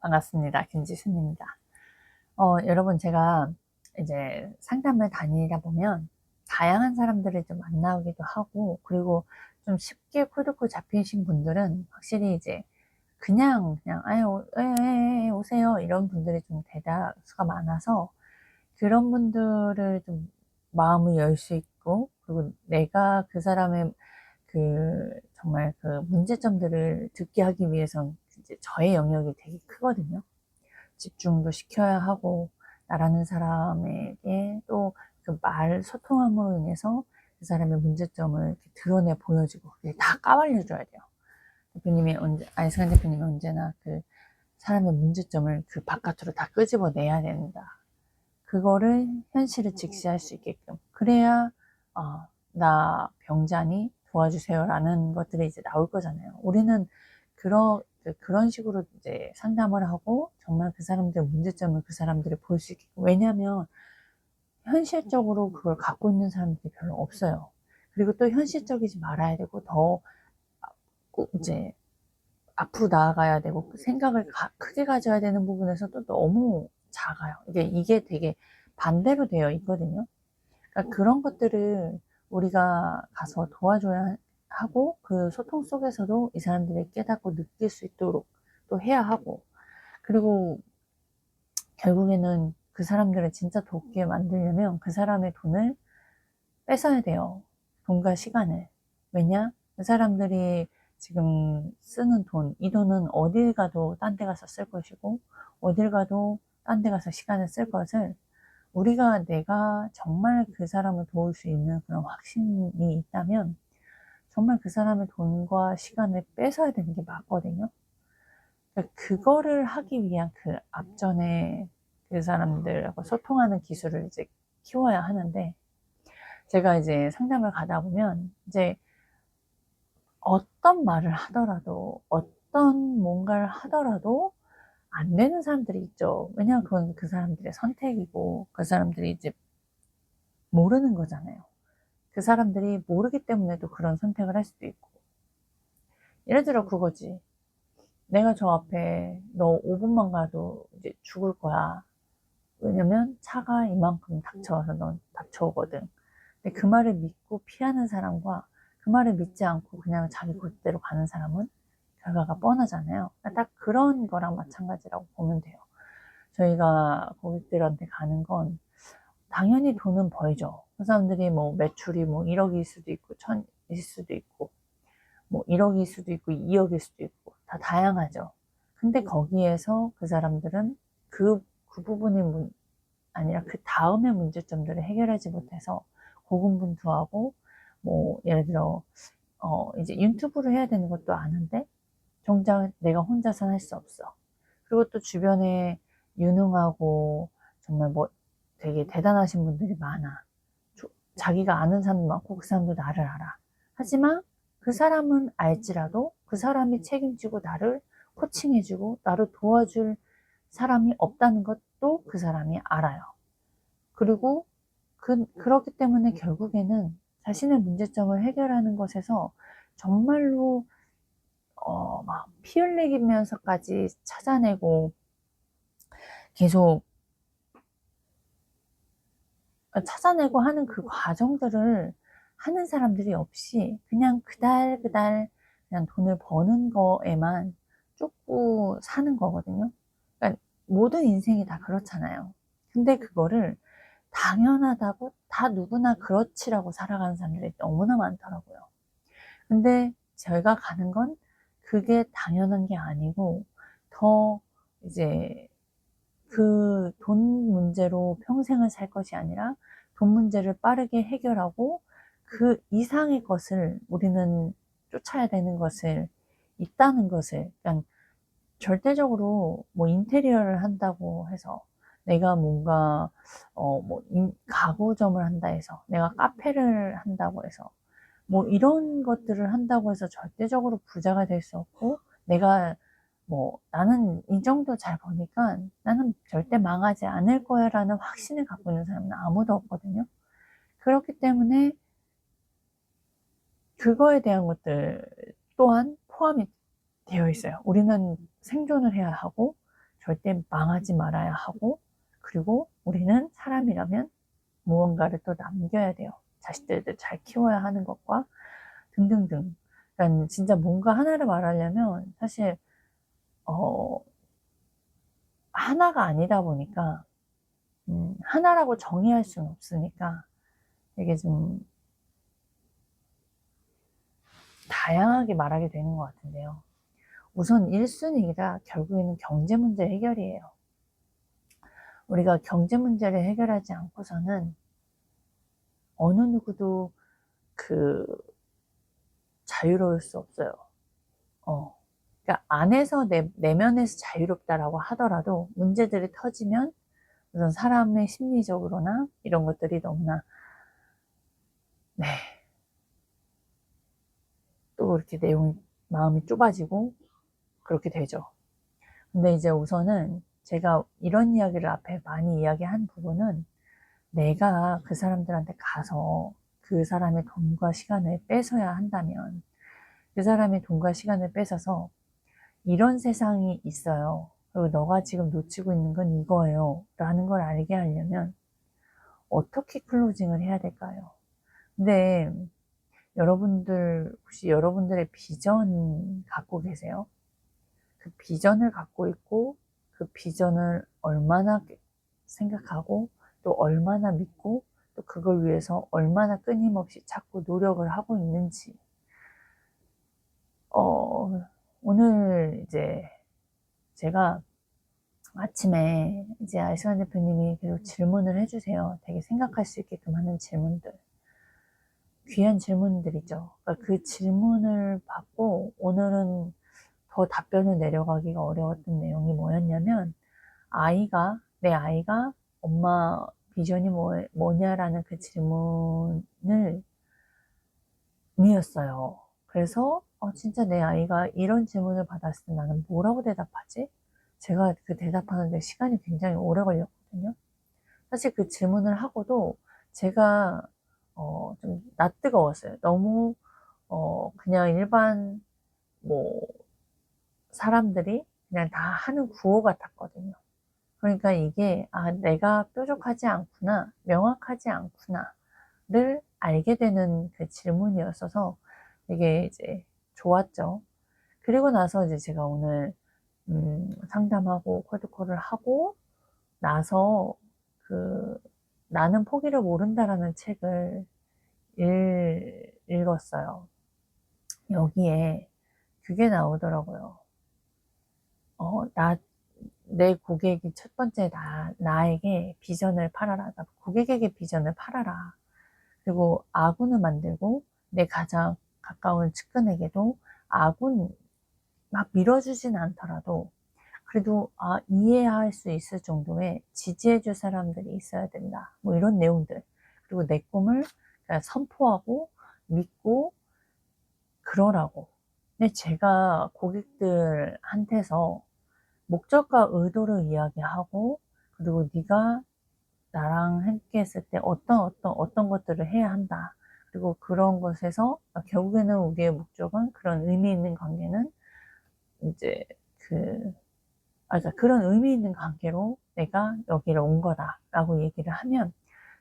반갑습니다. 김지순입니다. 여러분, 제가 이제 상담을 다니다 보면 다양한 사람들을 좀 만나기도 하고, 그리고 좀 쉽게 코드코 잡히신 분들은 확실히 이제 그냥, 아유, 오세요. 이런 분들이 좀 대다수가 많아서 그런 분들을 좀 마음을 열 수 있고, 그리고 내가 그 사람의 정말 그 문제점들을 듣게 하기 위해선 이제 저의 영역이 되게 크거든요. 집중도 시켜야 하고, 나라는 사람에게 또 그 소통함으로 인해서 그 사람의 문제점을 이렇게 드러내 보여주고, 그게 다 까발려줘야 돼요. 안승환 대표님이 언제나 그 사람의 문제점을 그 바깥으로 다 끄집어내야 된다. 그거를 현실을 직시할 수 있게끔. 그래야, 나 병자니 도와주세요라는 것들이 이제 나올 거잖아요. 우리는 그런 식으로 이제 상담을 하고, 정말 그 사람들의 문제점을 그 사람들이 볼 수 있게끔. 왜냐하면, 현실적으로 그걸 갖고 있는 사람들이 별로 없어요. 그리고 또 현실적이지 말아야 되고, 이제, 앞으로 나아가야 되고, 그 생각을 크게 가져야 되는 부분에서 또 너무 작아요. 이게 되게 반대로 되어 있거든요. 그러니까 그런 것들을 우리가 가서 도와줘야 하고, 그 소통 속에서도 이 사람들이 깨닫고 느낄 수 있도록 또 해야 하고, 그리고 결국에는 그 사람들을 진짜 돕게 만들려면 그 사람의 돈을 뺏어야 돼요. 돈과 시간을. 왜냐? 그 사람들이 지금 쓰는 이 돈은 어딜 가도 딴 데 가서 쓸 것이고, 어딜 가도 딴 데 가서 시간을 쓸 것을, 내가 정말 그 사람을 도울 수 있는 그런 확신이 있다면, 정말 그 사람의 돈과 시간을 뺏어야 되는 게 맞거든요. 그러니까 그거를 하기 위한 그 앞전에 그 사람들하고 소통하는 기술을 이제 키워야 하는데, 제가 이제 상담을 가다 보면 이제 어떤 말을 하더라도, 어떤 뭔가를 하더라도 안 되는 사람들이 있죠. 왜냐하면 그건 그 사람들의 선택이고, 그 사람들이 이제 모르는 거잖아요. 그 사람들이 모르기 때문에도 그런 선택을 할 수도 있고. 예를 들어 그거지. 내가 저 앞에 너 5분만 가도 이제 죽을 거야. 왜냐면 차가 이만큼 닥쳐와서 넌 닥쳐오거든. 근데 그 말을 믿고 피하는 사람과 그 말을 믿지 않고 그냥 자기 곳대로 가는 사람은 결과가 뻔하잖아요. 그러니까 딱 그런 거랑 마찬가지라고 보면 돼요. 저희가 고객들한테 가는 건 당연히 돈은 벌죠. 그 사람들이 뭐 매출이 뭐 1억일 수도 있고 1000일 수도 있고 뭐 1억일 수도 있고 2억일 수도 있고 다 다양하죠. 근데 거기에서 그 사람들은 그 부분이 아니라 그 다음의 문제점들을 해결하지 못해서 고군분투하고, 뭐 예를 들어 이제 유튜브를 해야 되는 것도 아는데 정작 내가 혼자서는 할 수 없어. 그리고 또 주변에 유능하고 정말 뭐 되게 대단하신 분들이 많아. 자기가 아는 사람도 많고 그 사람도 나를 알아. 하지만 그 사람은 알지라도 그 사람이 책임지고 나를 코칭해주고 나를 도와줄 사람이 없다는 것도 그 사람이 알아요. 그리고 그렇기 때문에 결국에는 자신의 문제점을 해결하는 것에서 정말로 막 피 흘리면서까지 찾아내고 계속 찾아내고 하는 그 과정들을 하는 사람들이 없이 그냥 그달 그냥 돈을 버는 거에만 쫓고 사는 거거든요. 그러니까 모든 인생이 다 그렇잖아요. 근데 그거를 당연하다고 다 누구나 그렇지라고 살아가는 사람들이 너무나 많더라고요. 근데 저희가 가는 건 그게 당연한 게 아니고, 더 이제 그 돈 문제로 평생을 살 것이 아니라 돈 문제를 빠르게 해결하고 그 이상의 것을 우리는 쫓아야 되는 것을 있다는 것을, 그러니까 절대적으로 뭐 인테리어를 한다고 해서 내가 뭔가 가구점을 한다 해서 내가 카페를 한다고 해서 뭐 이런 것들을 한다고 해서 절대적으로 부자가 될 수 없고, 내가 나는 이 정도 잘 버니까 나는 절대 망하지 않을 거야 라는 확신을 갖고 있는 사람은 아무도 없거든요. 그렇기 때문에 그거에 대한 것들 또한 포함이 되어 있어요. 우리는 생존을 해야 하고 절대 망하지 말아야 하고, 그리고 우리는 사람이라면 무언가를 또 남겨야 돼요. 자식들을 잘 키워야 하는 것과 등등등. 그러니까 진짜 뭔가 하나를 말하려면 사실 하나가 아니다 보니까 하나라고 정의할 수는 없으니까 이게 좀 다양하게 말하게 되는 것 같은데요. 우선 1순위가 결국에는 경제 문제 해결이에요. 우리가 경제 문제를 해결하지 않고서는 어느 누구도 자유로울 수 없어요. 그러니까 안에서 내면에서 자유롭다라고 하더라도 문제들이 터지면 우선 사람의 심리적으로나 이런 것들이 너무나 또 이렇게 마음이 좁아지고 그렇게 되죠. 근데 이제 우선은 제가 이런 이야기를 앞에 많이 이야기한 부분은 내가 그 사람들한테 가서 그 사람의 돈과 시간을 뺏어야 한다면 그 사람의 돈과 시간을 뺏어서 이런 세상이 있어요. 그리고 너가 지금 놓치고 있는 건 이거예요. 라는 걸 알게 하려면 어떻게 클로징을 해야 될까요? 근데 여러분들 혹시 여러분들의 비전 갖고 계세요? 그 비전을 갖고 있고 그 비전을 얼마나 생각하고 또 얼마나 믿고 또 그걸 위해서 얼마나 끊임없이 자꾸 노력을 하고 있는지 오늘 이제 제가 아침에 이제 알시간 대표님이 계속 질문을 해주세요. 되게 생각할 수 있게끔 하는 질문들. 귀한 질문들이죠. 그러니까 그 질문을 받고 오늘은 더 답변을 내려가기가 어려웠던 내용이 뭐였냐면 내 아이가 엄마 비전이 뭐냐라는 그 질문을 이었어요. 그래서 진짜 내 아이가 이런 질문을 받았을 때 나는 뭐라고 대답하지? 제가 그 대답하는데 시간이 굉장히 오래 걸렸거든요. 사실 그 질문을 하고도 제가 좀 낯뜨거웠어요. 너무 그냥 일반 뭐 사람들이 그냥 다 하는 구호 같았거든요. 그러니까 이게 내가 뾰족하지 않구나, 명확하지 않구나를 알게 되는 그 질문이었어서 되게 이제 좋았죠. 그리고 나서 이제 제가 오늘 상담하고 콜드콜을 하고 나서 나는 포기를 모른다라는 책을 읽었어요. 여기에 그게 나오더라고요. 내 고객이 첫 번째 나에게 비전을 팔아라. 고객에게 비전을 팔아라. 그리고 아군을 만들고 내 가장 가까운 측근에게도 막 밀어주진 않더라도 그래도 이해할 수 있을 정도의 지지해줄 사람들이 있어야 된다. 뭐 이런 내용들. 그리고 내 꿈을 선포하고 믿고 그러라고. 근데 제가 고객들한테서 목적과 의도를 이야기하고 그리고 네가 나랑 함께 했을 때 어떤 것들을 해야 한다. 그리고 그런 것에서 결국에는 우리의 목적은 그런 의미 있는 관계는 이제 그러니까 그런 의미 있는 관계로 내가 여기를 온 거다라고 얘기를 하면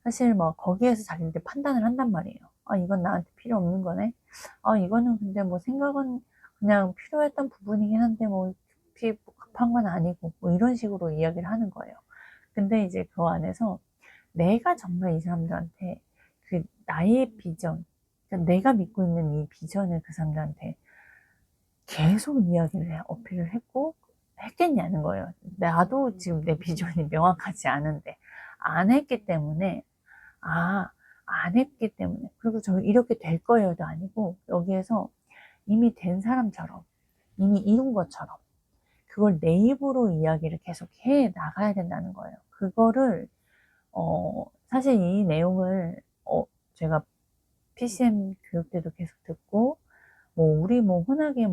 사실 뭐 거기에서 자기들 판단을 한단 말이에요. 이건 나한테 필요 없는 거네. 이거는 근데 뭐 생각은 그냥 필요했던 부분이긴 한데 뭐 급히 급한 건 아니고 뭐 이런 식으로 이야기를 하는 거예요. 근데 이제 그 안에서 내가 정말 이 사람들한테 나의 비전, 그러니까 내가 믿고 있는 이 비전을 그 사람들한테 계속 이야기를 어필을 했겠냐는 거예요. 나도 지금 내 비전이 명확하지 않은데 안 했기 때문에 안 했기 때문에 그리고 저 이렇게 될 거예요도 아니고 여기에서 이미 된 사람처럼 이미 이룬 것처럼 그걸 내 입으로 이야기를 계속 해 나가야 된다는 거예요. 그거를 사실 이 내용을 제가 PCM 교육 때도 계속 듣고 우리 흔하게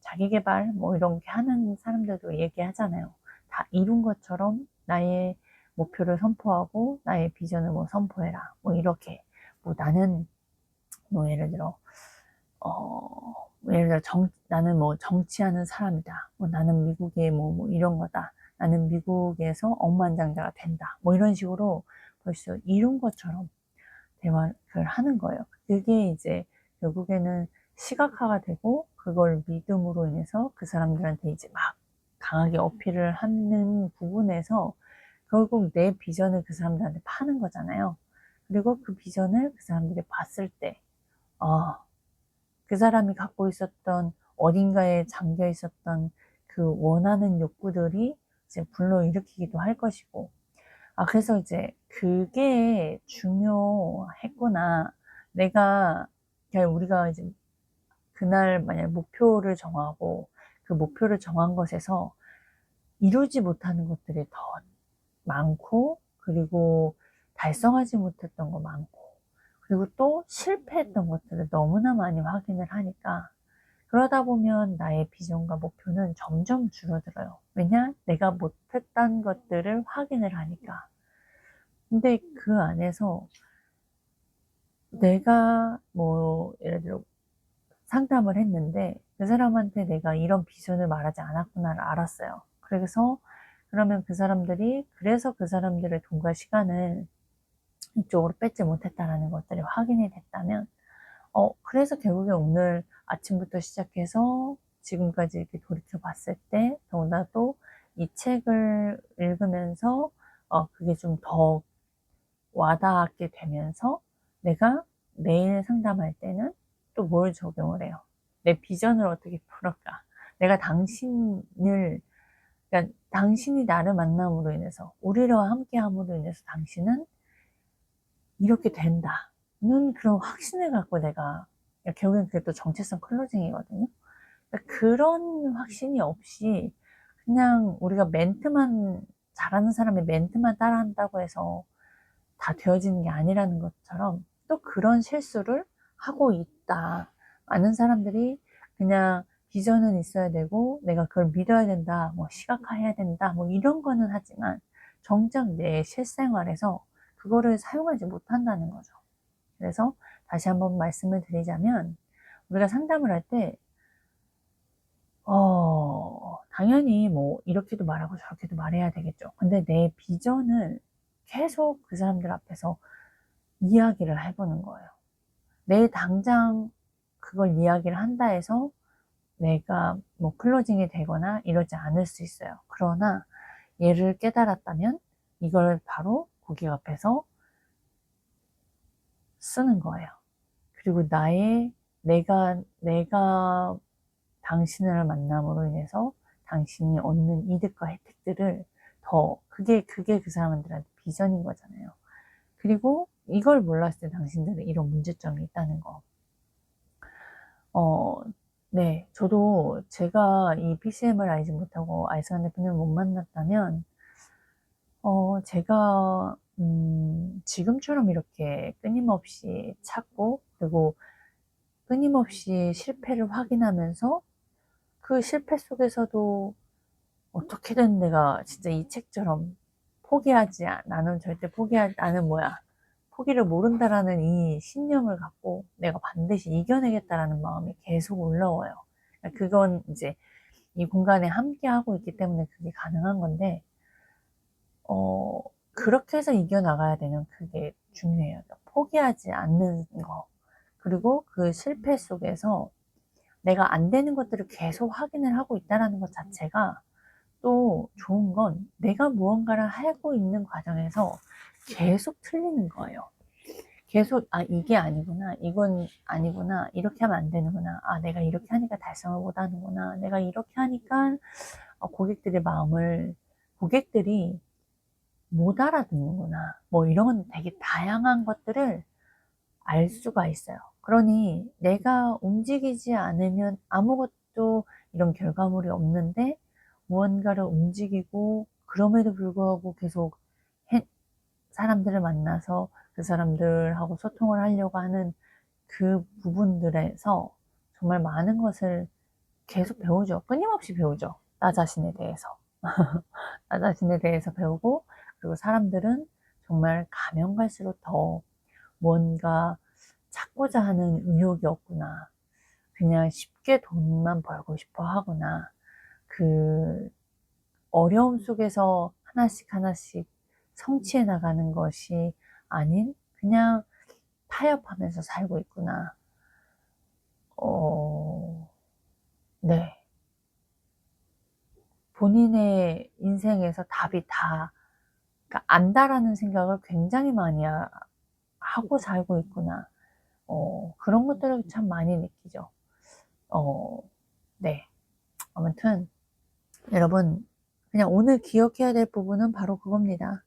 자기 개발 이런 게 하는 사람들도 얘기하잖아요. 다 이룬 것처럼 나의 목표를 선포하고 나의 비전을 이렇게 나는 예를 들어 예를 들어 나는 뭐 정치하는 사람이다. 뭐 나는 미국의 뭐 이런 거다. 나는 미국에서 억만장자가 된다. 뭐 이런 식으로 벌써 이룬 것처럼 대화를 하는 거예요. 그게 이제 결국에는 시각화가 되고 그걸 믿음으로 인해서 그 사람들한테 이제 막 강하게 어필을 하는 부분에서 결국 내 비전을 그 사람들한테 파는 거잖아요. 그리고 그 비전을 그 사람들이 봤을 때, 아, 그 사람이 갖고 있었던 어딘가에 잠겨 있었던 그 원하는 욕구들이 이제 불러일으키기도 할 것이고, 그래서 이제 그게 중요했구나. 그냥 우리가 이제 그날 만약 목표를 정하고 그 목표를 정한 것에서 이루지 못하는 것들이 더 많고, 그리고 달성하지 못했던 거 많고, 그리고 또 실패했던 것들을 너무나 많이 확인을 하니까, 그러다 보면 나의 비전과 목표는 점점 줄어들어요. 왜냐? 내가 못했던 것들을 확인을 하니까. 근데 그 안에서 내가 뭐 예를 들어 상담을 했는데 그 사람한테 내가 이런 비전을 말하지 않았구나를 알았어요. 그래서 그러면 그래서 그 사람들의 돈과 시간을 이쪽으로 뺏지 못했다라는 것들이 확인이 됐다면, 그래서 결국에 오늘 아침부터 시작해서 지금까지 이렇게 돌이켜 봤을 때, 더구나 또 이 책을 읽으면서, 그게 좀 더 와닿게 되면서 내가 내일 상담할 때는 또 뭘 적용을 해요? 내 비전을 어떻게 풀을까? 내가 그러니까 당신이 나를 만남으로 인해서, 우리와 함께 함으로 인해서 당신은 이렇게 된다는 그런 확신을 갖고 내가, 결국엔 그게 또 정체성 클로징이거든요. 그러니까 그런 확신이 없이 그냥 우리가 잘하는 사람의 멘트만 따라한다고 해서 다 되어지는 게 아니라는 것처럼 또 그런 실수를 하고 있다. 많은 사람들이 그냥 비전은 있어야 되고 내가 그걸 믿어야 된다, 뭐 시각화해야 된다, 뭐 이런 거는 하지만 정작 내 실생활에서 그거를 사용하지 못한다는 거죠. 그래서 다시 한번 말씀을 드리자면, 우리가 상담을 할 때, 당연히 뭐 이렇게도 말하고 저렇게도 말해야 되겠죠. 근데 내 비전을 계속 그 사람들 앞에서 이야기를 해보는 거예요. 내일 당장 그걸 이야기를 한다 해서 내가 뭐 클로징이 되거나 이러지 않을 수 있어요. 그러나 얘를 깨달았다면 이걸 바로 고객 앞에서 쓰는 거예요. 그리고 내가 당신을 만남으로 인해서 당신이 얻는 이득과 혜택들을 그게 그 사람들한테 비전인 거잖아요. 그리고 이걸 몰랐을 때 당신들은 이런 문제점이 있다는 거. 네. 저도 제가 이 PCM을 알지 못하고 알선한 대표님을 못 만났다면, 제가, 지금처럼 이렇게 끊임없이 찾고, 그리고 끊임없이 실패를 확인하면서 그 실패 속에서도 어떻게든 내가 진짜 이 책처럼 나는 절대 나는 포기를 모른다라는 이 신념을 갖고 내가 반드시 이겨내겠다라는 마음이 계속 올라와요. 그건 이제 이 공간에 함께 하고 있기 때문에 그게 가능한 건데, 어, 그렇게 해서 이겨나가야 되는 그게 중요해요. 포기하지 않는 거. 그리고 그 실패 속에서 내가 안 되는 것들을 계속 확인을 하고 있다는 것 자체가 또 좋은 건, 내가 무언가를 하고 있는 과정에서 계속 틀리는 거예요. 계속, 이게 아니구나, 이건 아니구나, 이렇게 하면 안 되는구나, 내가 이렇게 하니까 달성을 못 하는구나, 내가 이렇게 하니까 고객들이 못 알아듣는구나, 뭐 이런 건 되게 다양한 것들을 알 수가 있어요. 그러니 내가 움직이지 않으면 아무것도 이런 결과물이 없는데, 무언가를 움직이고 그럼에도 불구하고 계속 사람들을 만나서 그 사람들하고 소통을 하려고 하는 그 부분들에서 정말 많은 것을 계속 배우죠. 끊임없이 배우죠. 나 자신에 대해서. 나 자신에 대해서 배우고, 그리고 사람들은 정말 가면 갈수록 더 뭔가 찾고자 하는 의욕이 없구나. 그냥 쉽게 돈만 벌고 싶어 하거나 그 어려움 속에서 하나씩 하나씩 성취해 나가는 것이 아닌 그냥 타협하면서 살고 있구나. 네. 본인의 인생에서 답이 다, 그러니까 안다라는 생각을 굉장히 많이 하고 살고 있구나. 그런 것들을 참 많이 느끼죠. 네. 아무튼, 여러분, 그냥 오늘 기억해야 될 부분은 바로 그겁니다.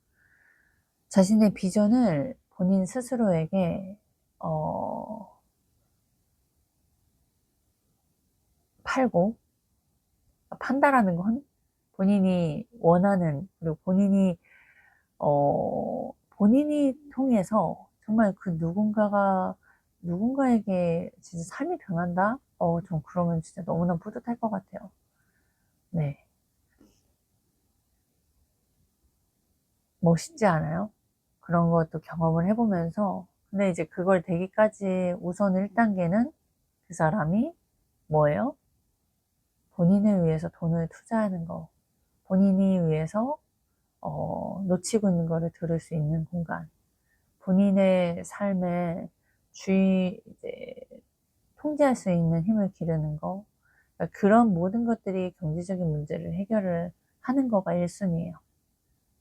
자신의 비전을 본인 스스로에게, 팔고, 판다라는 건 본인이 원하는, 그리고 본인이 통해서 정말 그 누군가에게 진짜 삶이 변한다? 전 그러면 진짜 너무나 뿌듯할 것 같아요. 네. 멋있지 않아요? 그런 것도 경험을 해보면서. 근데 이제 그걸 되기까지 우선 1단계는 그 사람이 뭐예요? 본인을 위해서 돈을 투자하는 거. 본인이 위해서, 놓치고 있는 거를 들을 수 있는 공간. 본인의 삶에 이제 통제할 수 있는 힘을 기르는 거. 그러니까 그런 모든 것들이 경제적인 문제를 해결을 하는 거가 1순위예요.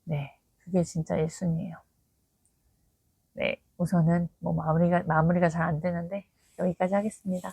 네. 그게 진짜 1순위예요. 네. 우선은 뭐 마무리가 잘 안 되는데 여기까지 하겠습니다.